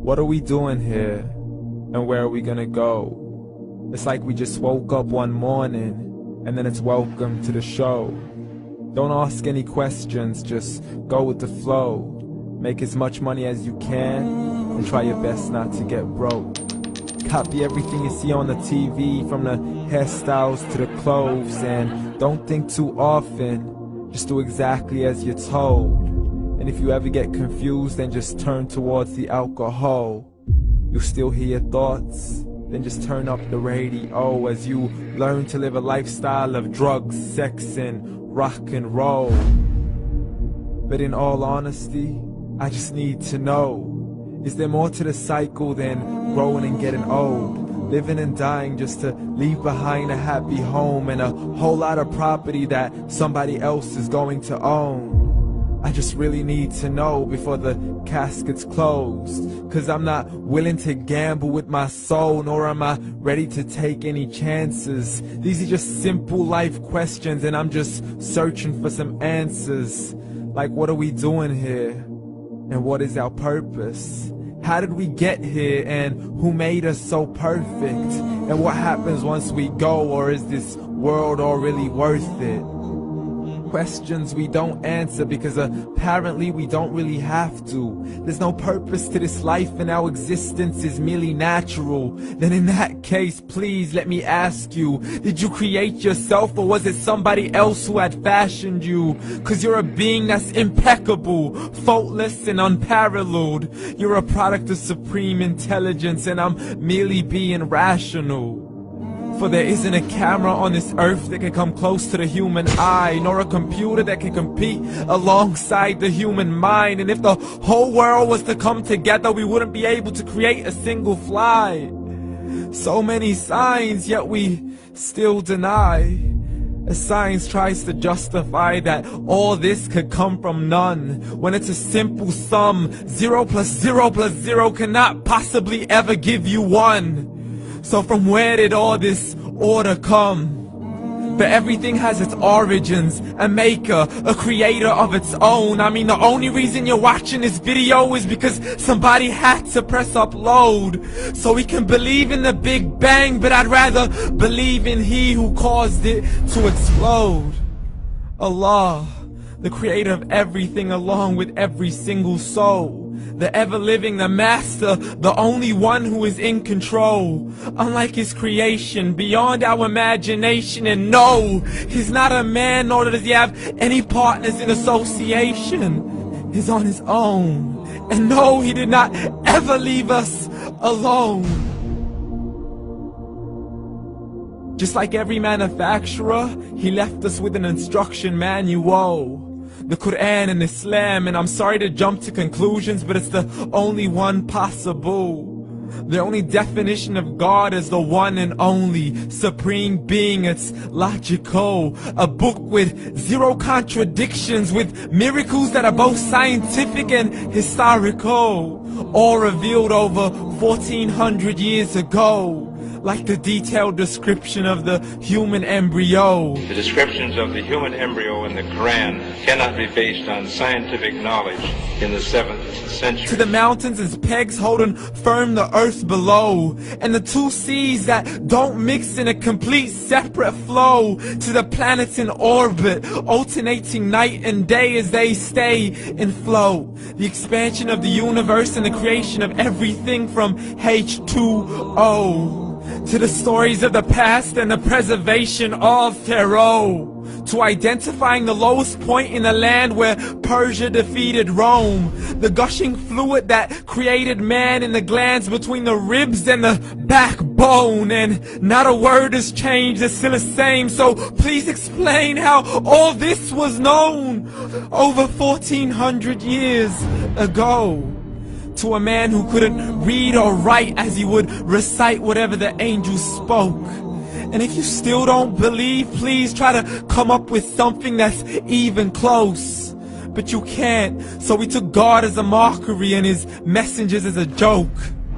What are we doing here? And where are we gonna go? It's like we just woke up one morning, and then it's welcome to the show. Don't ask any questions, just go with the flow. Make as much money as you can, and try your best not to get broke. Copy everything you see on the TV, from the hairstyles to the clothes, and don't think too often, just do exactly as you're told. And if you ever get confused, then just turn towards the alcohol. You'll still hear your thoughts, then just turn up the radio as you learn to live a lifestyle of drugs, sex, and rock and roll. But in all honesty, I just need to know, is there more to the cycle than growing and getting old? Living and dying just to leave behind a happy home and a whole lot of property that somebody else is going to own. I just really need to know before the casket's closed, 'cause I'm not willing to gamble with my soul, nor am I ready to take any chances. These are just simple life questions, and I'm just searching for some answers. Like, what are we doing here? And what is our purpose? How did we get here, and who made us so perfect? And what happens once we go, or is this world all really worth it? Questions we don't answer because apparently we don't really have to. There's no purpose to this life and our existence is merely natural. Then in that case, please let me ask you, did you create yourself, or was it somebody else who had fashioned you? 'Cause you're a being that's impeccable, faultless and unparalleled. You're a product of supreme intelligence, and I'm merely being rational. For there isn't a camera on this earth that can come close to the human eye, nor a computer that can compete alongside the human mind. And if the whole world was to come together, we wouldn't be able to create a single fly. So many signs, yet we still deny. As science tries to justify that all this could come from none, when it's a simple sum. 0 plus 0 plus 0 cannot possibly ever give you 1. So from where did all this order come? But everything has its origins, a maker, a creator of its own. I mean, the only reason you're watching this video is because somebody had to press upload. So we can believe in the Big Bang, but I'd rather believe in He who caused it to explode. Allah, the creator of everything, along with every single soul. The ever-living, the master, the only one who is in control. Unlike his creation, beyond our imagination. And no, he's not a man, nor does he have any partners in association. He's on his own. And no, he did not ever leave us alone. Just like every manufacturer, he left us with an instruction manual. The Quran and Islam, and I'm sorry to jump to conclusions, but it's the only one possible. The only definition of God is the one and only supreme being. It's logical, a book with 0 contradictions, with miracles that are both scientific and historical, all revealed over 1400 years ago. Like the detailed description of the human embryo. The descriptions of the human embryo in the Quran cannot be based on scientific knowledge in the 7th century. To the mountains as pegs holding firm the earth below, and the 2 seas that don't mix in a complete separate flow. To the planets in orbit, alternating night and day as they stay in flow. The expansion of the universe and the creation of everything from H2O. To the stories of the past and the preservation of Pharaoh. To identifying the lowest point in the land where Persia defeated Rome. The gushing fluid that created man in the glands between the ribs and the backbone. And not a word has changed, it's still the same. So please explain how all this was known over 1400 years ago. To a man who couldn't read or write, as he would recite whatever the angels spoke. And if you still don't believe, please try to come up with something that's even close. But you can't, so we took God as a mockery and his messengers as a joke.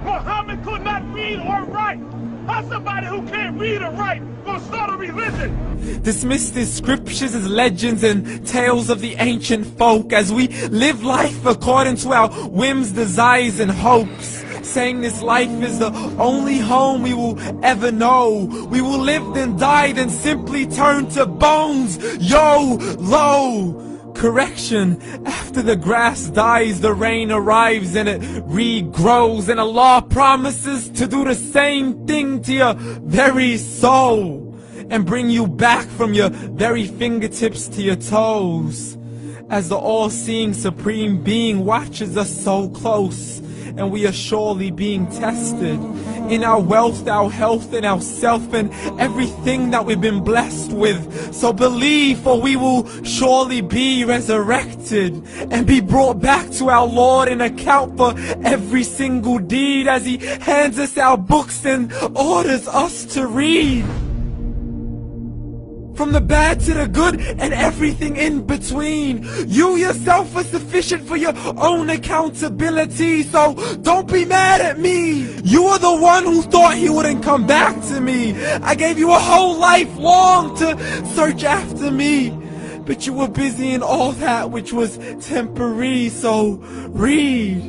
Muhammad could not read or write. How somebody who can't read or write gonna start a religion? Dismiss the scriptures as legends and tales of the ancient folk, as we live life according to our whims, desires, and hopes. saying this life is the only home we will ever know. We will live then die then simply turn to bones. YOLO! Correction, after the grass dies, the rain arrives and it regrows, and Allah promises to do the same thing to your very soul and bring you back from your very fingertips to your toes, as the all-seeing supreme being watches us so close, and we are surely being tested in our wealth, our health, and our self, and everything that we've been blessed with. So believe, for we will surely be resurrected and be brought back to our Lord and account for every single deed, as He hands us our books and orders us to read. From the bad to the good and everything in between. You yourself are sufficient for your own accountability, so don't be mad at me. You are the one who thought He wouldn't come back to me. I gave you a whole life long to search after me, but you were busy in all that which was temporary. So read,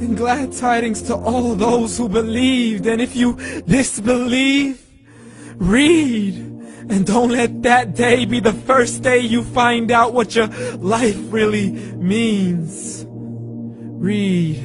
and glad tidings to all those who believed. And if you disbelieve, read. And don't let that day be the first day you find out what your life really means. Read.